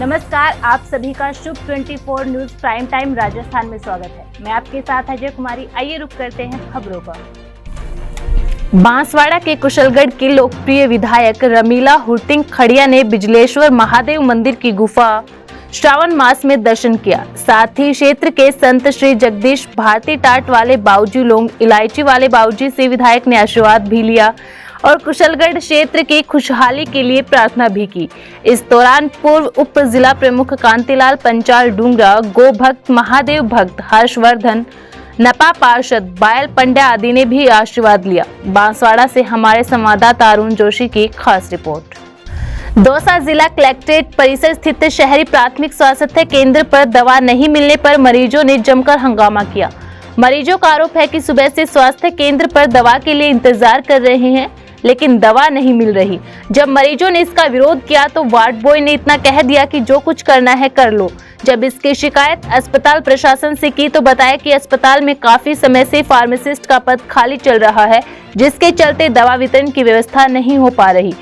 नमस्कार, आप सभी का शुभ 24 न्यूज प्राइम टाइम राजस्थान में स्वागत है। मैं आपके साथ अजय कुमारी। आइए रुक करते हैं खबरों पर। बांसवाड़ा के कुशलगढ़ के लोकप्रिय विधायक रमीला हुर्टिंग खड़िया ने बिजलेश्वर महादेव मंदिर की गुफा श्रावण मास में दर्शन किया। साथ ही क्षेत्र के संत श्री जगदीश भारती टाट वाले बाबूजी लोंग इलायची वाले बाबूजी से विधायक ने आशीर्वाद भी लिया और कुशलगढ़ क्षेत्र की खुशहाली के लिए प्रार्थना भी की। इस दौरान पूर्व उप जिला प्रमुख कांतिलाल पंचाल डूंगरा, गो भक्त महादेव भक्त हर्षवर्धन, नपा पार्षद बायल पंड्या आदि ने भी आशीर्वाद लिया। बांसवाड़ा से हमारे संवाददाता अरुण जोशी की खास रिपोर्ट। दौसा जिला कलेक्ट्रेट परिसर स्थित शहरी प्राथमिक स्वास्थ्य केंद्र पर दवा नहीं मिलने पर मरीजों ने जमकर हंगामा किया। मरीजों का आरोप है कि सुबह से स्वास्थ्य केंद्र पर दवा के लिए इंतजार कर रहे हैं, लेकिन दवा नहीं मिल रही। जब मरीजों ने इसका विरोध किया तो वार्ड बॉय ने इतना कह दिया कि जो कुछ करना है कर लो। जब इसकी शिकायत अस्पताल प्रशासन से की तो बताया कि अस्पताल में काफी समय से फार्मासिस्ट का पद खाली चल रहा है, जिसके चलते दवा वितरण की व्यवस्था नहीं हो पा रही।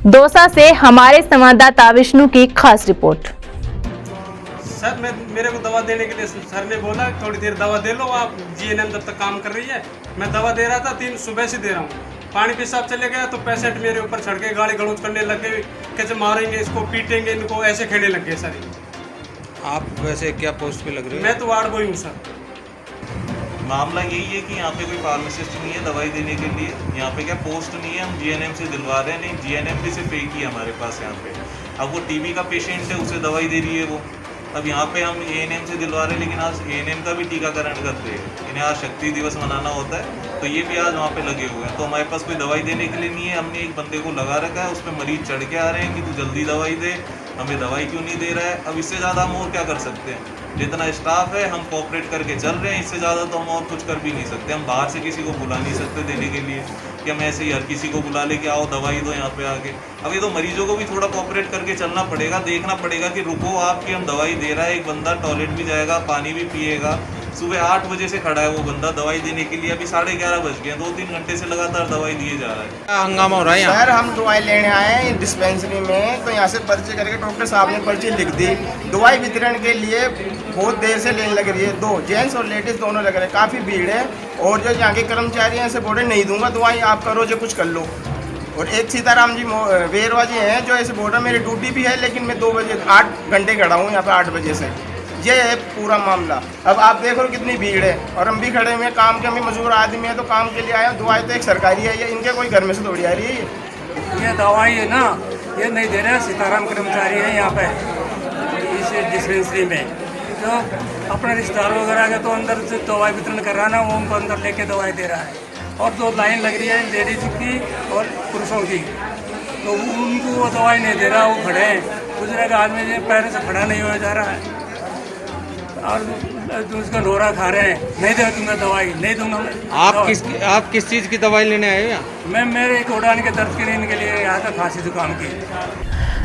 दौसा से हमारे संवाददाता विष्णु की खास रिपोर्ट। सर मेरे को दवा देने के लिए सर ने बोला थोड़ी देर दवा दे लो, आप जीएनएम जब तक काम कर रही है। मैं दवा दे रहा था, 3 सुबह से दे रहा हूँ। पानी पेशाब चले गया तो पेशेंट मेरे ऊपर चढ़ के गाली गलौज करने लगे, कैसे मारेंगे इसको, पीटेंगे इनको, ऐसे खेलने लग गए सर। आप वैसे क्या पोस्ट पे लग रहे हो? मैं तो वार्ड बॉय हूँ सर। मामला यही है कि यहाँ पे कोई फार्मासिस्ट नहीं है दवाई देने के लिए। यहाँ पे क्या पोस्ट नहीं है, हम जीएनएम से दिलवा रहे हैं। नहीं, जीएनएम भी सिर्फ एक ही है हमारे पास यहाँ पे। अब वो टीबी का पेशेंट है, उसे दवाई दे रही है वो। अब यहाँ पे हम एएनएम से दिलवा रहे हैं, लेकिन आज एएनएम का भी टीकाकरण करते हैं। इन्हें आज शक्ति दिवस मनाना होता है, तो ये भी आज वहाँ पे लगे हुए हैं। तो हमारे पास कोई दवाई देने के लिए नहीं है। हमने एक बंदे को लगा रखा है, उस पर मरीज चढ़ के आ रहे हैं कि तू जल्दी दवाई दे, हमें दवाई क्यों नहीं दे रहा है। अब इससे ज़्यादा हम और क्या कर सकते हैं? जितना स्टाफ है हम कोऑपरेट करके चल रहे हैं, इससे ज़्यादा तो हम और कुछ कर भी नहीं सकते। हम बाहर से किसी को बुला नहीं सकते देने के लिए कि हम ऐसे ही हर किसी को बुला ले कि आओ दवाई दो यहाँ पे आके। अब ये तो मरीजों को भी थोड़ा कोऑपरेट करके चलना पड़ेगा, देखना पड़ेगा कि रुको आपकी हम दवाई दे रहा है। एक बंदा टॉयलेट भी जाएगा, पानी भी पिएगा। सुबह 8 बजे से खड़ा है वो बंदा दवाई देने के लिए, अभी 11:30 बज गए। 2-3 घंटे से लगातार दवाई दिए जा रहा है। क्या हंगामा हो रहा है यहाँ? सर हम दवाई लेने आए हैं डिस्पेंसरी में, तो यहाँ से पर्ची करके डॉक्टर साहब ने पर्ची लिख दी। दवाई वितरण के लिए बहुत देर से लेने लग रही है। 2 जेंट्स और लेडीज दोनों लग रहे हैं, काफ़ी भीड़ है। और जो यहाँ के कर्मचारी हैं ऐसे बोले नहीं दूंगा दवाई, आप करो जो कुछ कर लो। और एक सीताराम जी वेरवा जी हैं जो ऐसे बोल रहे मेरी ड्यूटी भी है, लेकिन मैं 2 बजे 8 घंटे खड़ा हूँ यहाँ पे 8 बजे से। ये है पूरा मामला। अब आप देखो कितनी भीड़ है, और हम भी खड़े हुए हैं, काम के हम भी मजदूर आदमी है, तो काम के लिए आए। दवाई तो एक सरकारी है, ये इनके कोई घर में से थोड़ी आ रही है। ये दवाई है ना, ये नहीं दे रहे। सीताराम कर्मचारी है यहाँ पे इस डिस्पेंसरी में, जो अपने रिश्तेदार वगैरह के तो अंदर से दवाई वितरण कर रहा है ना, वो उनको अंदर लेके दवाई दे रहा है। और 2 लाइन लग रही है लेडीज की और पुरुषों की, तो उनको वो दवाई नहीं दे रहा। वो खड़े हैं, बुजुर्ग आदमी पैर से खड़ा नहीं हो जा रहा है, और उसका ढोरा खा रहे हैं। नहीं दे दूंगा दवाई, नहीं दूंगा। आप किस चीज़ की दवाई लेने आए हो यहाँ? मैं मेरे एक उड़ान के दर्द के लिए आया था, खांसी जुकाम की।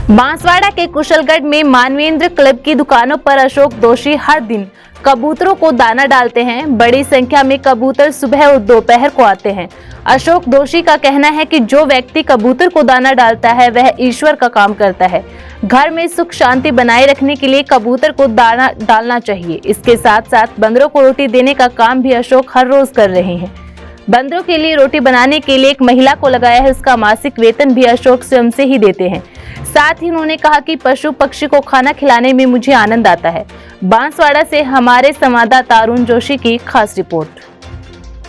बांसवाड़ा के कुशलगढ़ में मानवेंद्र क्लब की दुकानों पर अशोक दोषी हर दिन कबूतरों को दाना डालते हैं। बड़ी संख्या में कबूतर सुबह और दोपहर को आते हैं। अशोक दोषी का कहना है कि जो व्यक्ति कबूतर को दाना डालता है वह ईश्वर का काम करता है। घर में सुख शांति बनाए रखने के लिए कबूतर को दाना डालना चाहिए। इसके साथ साथ बंदरों को रोटी देने का काम भी अशोक हर रोज कर रहे हैं। बंदरों के लिए रोटी बनाने के लिए एक महिला को लगाया है, उसका मासिक वेतन भी अशोक स्वयं से ही देते हैं। साथ ही उन्होंने कहा कि पशु पक्षी को खाना खिलाने में मुझे आनंद आता है। बांसवाड़ा से हमारे संवाददाता अरुण जोशी की खास रिपोर्ट।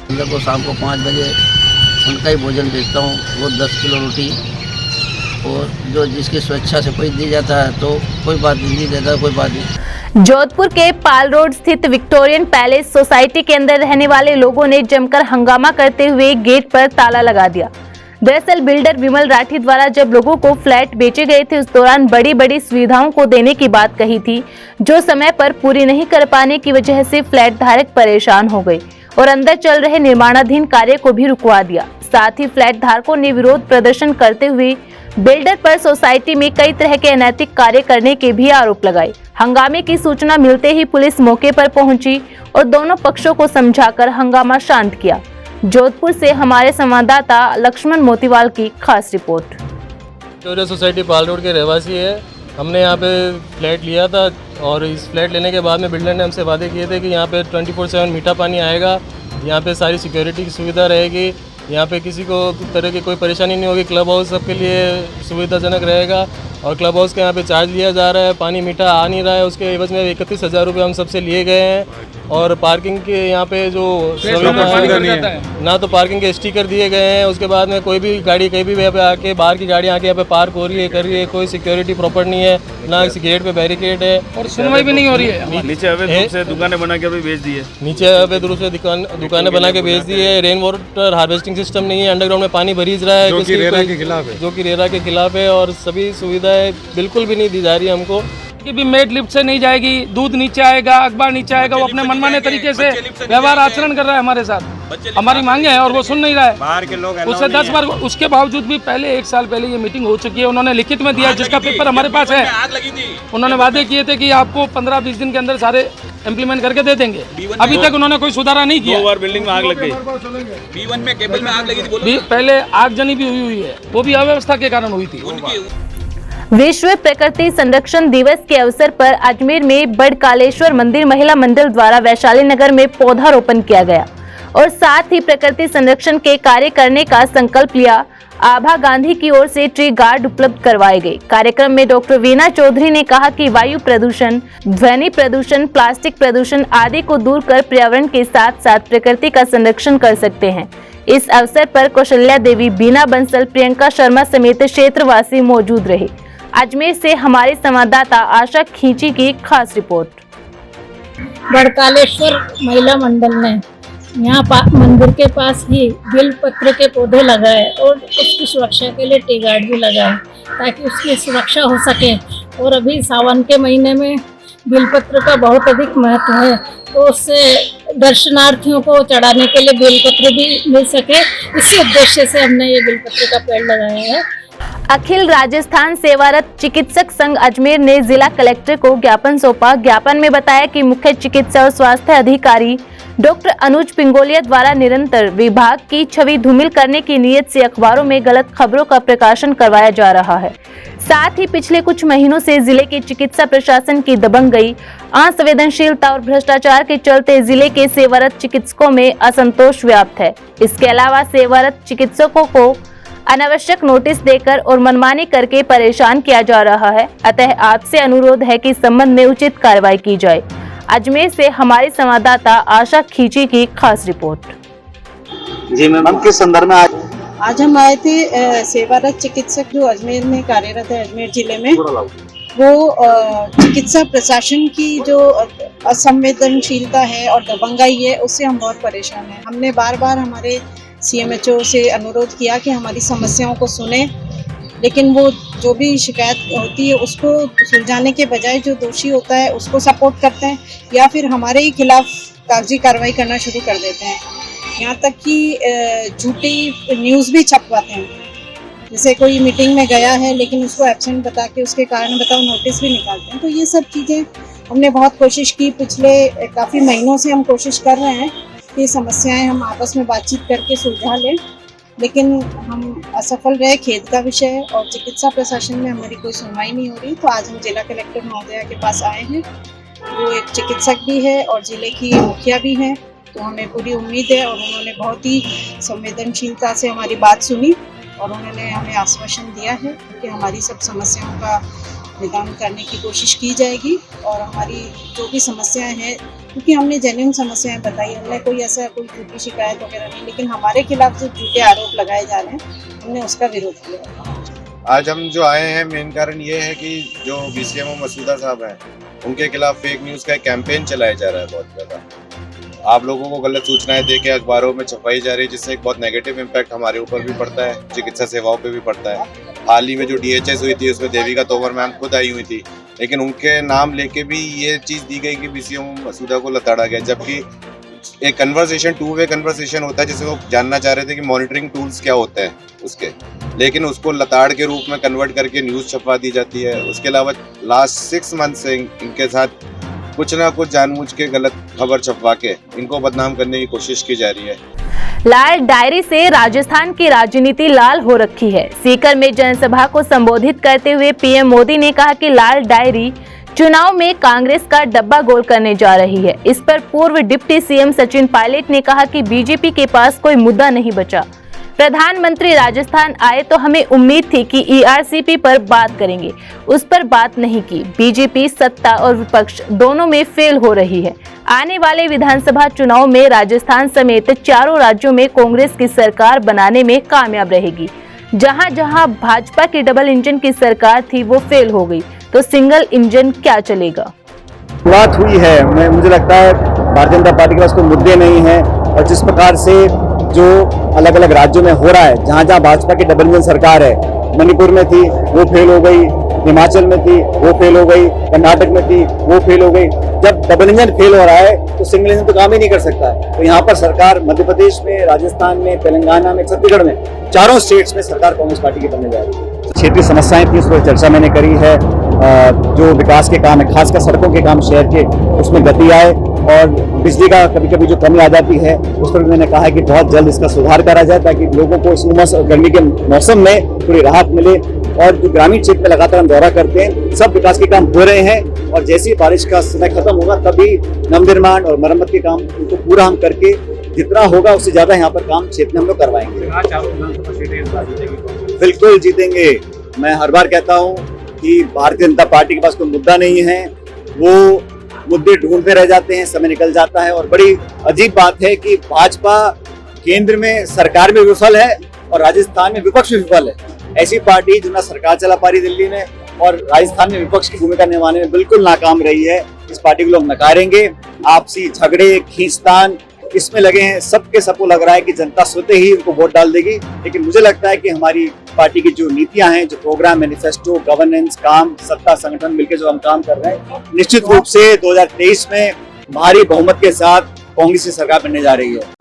हम लोग को शाम को 5 बजे उनका ही भोजन भेजता हूँ, वो 10 किलो रोटी, और जो जिसकी स्वेच्छा से कोई दी जाता है तो कोई बात नहीं देता, कोई बात नहीं। जोधपुर के पाल रोड स्थित विक्टोरियन पैलेस सोसाइटी के अंदर रहने वाले लोगों ने जमकर हंगामा करते हुए गेट पर ताला लगा दिया। दरअसल बिल्डर विमल राठी द्वारा जब लोगों को फ्लैट बेचे गए थे, उस दौरान बड़ी बड़ी सुविधाओं को देने की बात कही थी, जो समय पर पूरी नहीं कर पाने की वजह से फ्लैट धारक परेशान हो गए और अंदर चल रहे निर्माणाधीन कार्य को भी रुकवा दिया। साथ ही फ्लैट धारकों ने विरोध प्रदर्शन करते हुए बिल्डर पर सोसाइटी में कई तरह के अनैतिक कार्य करने के भी आरोप लगाए। हंगामे की सूचना मिलते ही पुलिस मौके पर पहुंची और दोनों पक्षों को समझाकर हंगामा शांत किया। जोधपुर से हमारे संवाददाता लक्ष्मण मोतीवाल की खास रिपोर्ट। विक्टोरिया सोसाइटी पाल रोड के रहवासी है हमने यहाँ पे फ्लैट लिया था और इस फ्लैट लेने के बाद में बिल्डर ने हमसे वादे किए थे कि यहाँ पे 24/7 मीठा पानी आएगा, यहाँ पे सारी सिक्योरिटी की सुविधा रहेगी, यहाँ पे किसी को तरह की कोई परेशानी नहीं होगी, क्लब हाउस सबके लिए सुविधाजनक रहेगा। और क्लब हाउस के यहाँ पे चार्ज लिया जा रहा है, पानी मीठा आ नहीं रहा है, उसके एवज में 31,000 रुपये हम सबसे लिए गए हैं। और पार्किंग के यहाँ पे जो सुविधा है ना, तो पार्किंग के स्टिकर दिए गए हैं। उसके बाद में कोई भी गाड़ी कहीं भी यहाँ पे आके, बाहर की गाड़ी आके यहाँ पे पार्क हो रही है, कर रही है, कोई सिक्योरिटी प्रॉपर नहीं है, ना किसी गेट पे बैरिकेड है और सुनवाई भी नहीं हो रही है। नीचे अवैध रूप से दुकानें बना के भी बेच दी है। नीचे अवैध रूप से दुकानें बना के बेच दी है। रेन वाटर हार्वेस्टिंग सिस्टम नहीं है, अंडरग्राउंड में पानी भरीज रहा है, जो कि रेरा के खिलाफ है। और सभी सुविधाएं बिल्कुल भी नहीं दी जा रही है हमको। कि भी मेड लिफ्ट से नहीं जाएगी, दूध नीचे आएगा, अखबार नीचे आएगा। वो अपने मनमाने तरीके से व्यवहार आचरण कर रहा है हमारे साथ। हमारी मांगे हैं और वो सुन नहीं रहा है। बाहर के लोग उससे 10 बार, उसके बावजूद भी पहले 1 साल पहले ये मीटिंग हो चुकी है। उन्होंने लिखित में दिया, जिसका पेपर हमारे पास है। उन्होंने वादे किए थे कि आपको 15-20 दिन के अंदर सारे इम्प्लीमेंट करके दे देंगे। अभी तक उन्होंने कोई सुधारा नहीं किया। 2 बार बिल्डिंग में आग लग गई। B1 में केबल में आग लगी थी। पहले आगजनी भी हुई है, वो भी अव्यवस्था के कारण हुई थी। विश्व प्रकृति संरक्षण दिवस के अवसर पर अजमेर में बड़कालेश्वर मंदिर महिला मंडल द्वारा वैशाली नगर में पौधारोपण किया गया और साथ ही प्रकृति संरक्षण के कार्य करने का संकल्प लिया। आभा गांधी की ओर से ट्री गार्ड उपलब्ध करवाए गए। कार्यक्रम में डॉक्टर वीना चौधरी ने कहा कि वायु प्रदूषण, ध्वनि प्रदूषण, प्लास्टिक प्रदूषण आदि को दूर कर पर्यावरण के साथ साथ प्रकृति का संरक्षण कर सकते हैं। इस अवसर पर कौशल्या देवी, बीना बंसल, प्रियंका शर्मा समेत क्षेत्रवासी मौजूद रहे। अजमेर से हमारे संवाददाता आशा खींची की खास रिपोर्ट। बड़कालेश्वर महिला मंडल ने यहाँ मंदिर के पास ही बिल पत्र के पौधे लगाए और उसकी सुरक्षा के लिए टी गार्ड भी लगाए ताकि उसकी सुरक्षा हो सके। और अभी सावन के महीने में बिल पत्र का बहुत अधिक महत्व है, तो उससे दर्शनार्थियों को चढ़ाने के लिए बिल पत्र भी मिल सके, इसी उद्देश्य से हमने ये बिल पत्र का पेड़ लगाया है। अखिल राजस्थान सेवारत चिकित्सक संघ अजमेर ने जिला कलेक्टर को ज्ञापन सौंपा। ज्ञापन में बताया कि मुख्य चिकित्सा और स्वास्थ्य अधिकारी डॉक्टर अनुज पिंगोलिया द्वारा निरंतर विभाग की छवि धूमिल करने की नीयत से अखबारों में गलत खबरों का प्रकाशन करवाया जा रहा है। साथ ही पिछले कुछ महीनों से जिले के चिकित्सा प्रशासन की दबंगई, असंवेदनशीलता और भ्रष्टाचार के चलते जिले के सेवारत चिकित्सकों में असंतोष व्याप्त है। इसके अलावा सेवारत चिकित्सकों को अनावश्यक नोटिस देकर और मनमानी करके परेशान किया जा रहा है। अतः आपसे अनुरोध है कि इस संबंध में उचित कार्रवाई की जाए। अजमेर से हमारी संवाददाता आशा खींची की खास रिपोर्ट। जी मैम, किस संदर्भ में आज हम आए थे? सेवारत चिकित्सक जो अजमेर में कार्यरत है, अजमेर जिले में, वो चिकित्सा प्रशासन की जो असंवेदनशीलता है और दबंगाई है, उससे हम बहुत परेशान हैं। हमने बार बार हमारे CMHO से अनुरोध किया कि हमारी समस्याओं को सुने, लेकिन वो जो भी शिकायत होती है उसको सुलझाने के बजाय जो दोषी होता है उसको सपोर्ट करते हैं या फिर हमारे ही खिलाफ कागजी कार्रवाई करना शुरू कर देते हैं। यहाँ तक कि झूठी न्यूज़ भी छपवाते हैं। जैसे कोई मीटिंग में गया है लेकिन उसको एब्सेंट बता के उसके कारण बताओ नोटिस भी निकालते हैं। तो ये सब चीज़ें हमने बहुत कोशिश की, पिछले काफ़ी महीनों से हम कोशिश कर रहे हैं कि समस्याएं हम आपस में बातचीत करके सुलझा लें, लेकिन हम असफल रहे। खेद का विषय है और चिकित्सा प्रशासन में हमारी कोई सुनवाई नहीं हो रही। तो आज हम जिला कलेक्टर महोदया के पास आए हैं। वो एक चिकित्सक भी है और जिले की मुखिया भी हैं, तो हमें पूरी उम्मीद है। और उन्होंने बहुत ही संवेदनशीलता से हमारी बात सुनी और उन्होंने हमें आश्वासन दिया है कि हमारी सब समस्याओं का निदान करने की कोशिश की जाएगी। और हमारी जो भी समस्याएं हैं, क्योंकि हमने जेन्युइन समस्याएं बताई, हमने कोई ऐसा कोई झूठी शिकायत वगैरह नहीं, लेकिन हमारे खिलाफ जो झूठे आरोप लगाए जा रहे हैं हमने उसका विरोध किया। आज हम जो आए हैं, मेन कारण ये है कि जो BCMO मसूदा साहब हैं, उनके खिलाफ फेक न्यूज़ का एक कैंपेन चलाया जा रहा है। बहुत ज़्यादा आप लोगों को गलत सूचनाएं देके अखबारों में छपाई जा रही है, जिससे एक बहुत नेगेटिव इम्पैक्ट हमारे ऊपर भी पड़ता है, चिकित्सा सेवाओं पे भी पड़ता है। हाल ही में जो DHS हुई थी उसमें देविका तोमर मैम खुद आई हुई थी, लेकिन उनके नाम लेके भी ये चीज़ दी गई कि BCMO मसूदा को लताड़ा गया, जबकि एक कन्वर्सेशन, 2 वे कन्वर्सेशन होता है, जिसे वो जानना चाह रहे थे कि मॉनिटरिंग टूल्स क्या होते हैं उसके, लेकिन उसको लताड़ के रूप में कन्वर्ट करके न्यूज़ छपवा दी जाती है। उसके अलावा लास्ट 6 मंथ से इनके साथ कुछ ना कुछ जानबूझ के गलत खबर छपवा के इनको बदनाम करने की कोशिश की जा रही है। लाल डायरी से राजस्थान की राजनीति लाल हो रखी है। सीकर में जनसभा को संबोधित करते हुए पीएम मोदी ने कहा कि लाल डायरी चुनाव में कांग्रेस का डब्बा गोल करने जा रही है। इस पर पूर्व डिप्टी सीएम सचिन पायलट ने कहा कि बीजेपी के पास कोई मुद्दा नहीं बचा। प्रधानमंत्री राजस्थान आए तो हमें उम्मीद थी कि ईआरसीपी पर बात करेंगे, उस पर बात नहीं की। बीजेपी सत्ता और विपक्ष दोनों में फेल हो रही है। आने वाले विधानसभा चुनाव में राजस्थान समेत चारों राज्यों में कांग्रेस की सरकार बनाने में कामयाब रहेगी। जहां जहां भाजपा की डबल इंजन की सरकार थी वो फेल हो गई, तो सिंगल इंजन क्या चलेगा। बात हुई है, मुझे लगता है भारतीय जनता पार्टी के पास कोई मुद्दे नहीं है और जिस प्रकार से जो अलग अलग राज्यों में हो रहा है, जहां जहां भाजपा की डबल इंजन सरकार है, मणिपुर में थी वो फेल हो गई, हिमाचल में थी वो फेल हो गई, कर्नाटक में थी वो फेल हो गई। जब डबल इंजन फेल हो रहा है तो सिंगल इंजन तो काम ही नहीं कर सकता है। तो यहाँ पर सरकार मध्य प्रदेश में, राजस्थान में, तेलंगाना में, छत्तीसगढ़ में, चारों स्टेट्स में सरकार कांग्रेस पार्टी की बनने जा रही है। क्षेत्रीय समस्याएं थी, उस पर चर्चा मैंने करी है। जो विकास के काम है, खासकर सड़कों के काम शहर के, उसमें गति आए और बिजली का कभी कभी जो कमी आ जाती है उस पर मैंने कहा है कि बहुत जल्द इसका सुधार करा जाए ताकि लोगों को इस उमस और गर्मी के मौसम में थोड़ी राहत मिले। और जो ग्रामीण क्षेत्र में लगातार हम दौरा करते हैं, सब विकास के काम हो रहे हैं और जैसे ही बारिश का समय खत्म होगा तभी नवनिर्माण और मरम्मत के काम उनको पूरा हम करके जितना होगा उससे ज्यादा यहाँ पर काम क्षेत्र में हम लोग करवाएंगे। बिल्कुल जीतेंगे। मैं हर बार कहता हूँ कि भारतीय जनता पार्टी के पास कोई मुद्दा नहीं है, वो मुद्दे ढूंढते रह जाते हैं, समय निकल जाता है। और बड़ी अजीब बात है कि भाजपा केंद्र में सरकार में विफल है और राजस्थान में विपक्ष में विफल है। ऐसी पार्टी जो ना सरकार चला पा रही दिल्ली में और राजस्थान में विपक्ष की भूमिका निभाने में बिल्कुल नाकाम रही है। इस पार्टी को लोग नकारेंगे। आपसी झगड़े, खींचतान इसमें लगे हैं। सबके सबको लग रहा है कि जनता स्वतः ही उनको वोट डाल देगी, लेकिन मुझे लगता है कि हमारी पार्टी की जो नीतियां हैं, जो प्रोग्राम, मैनिफेस्टो, गवर्नेंस, काम, सत्ता, संगठन मिलकर जो हम काम कर रहे हैं, निश्चित रूप से 2023 में भारी बहुमत के साथ कांग्रेस की सरकार बनने जा रही है।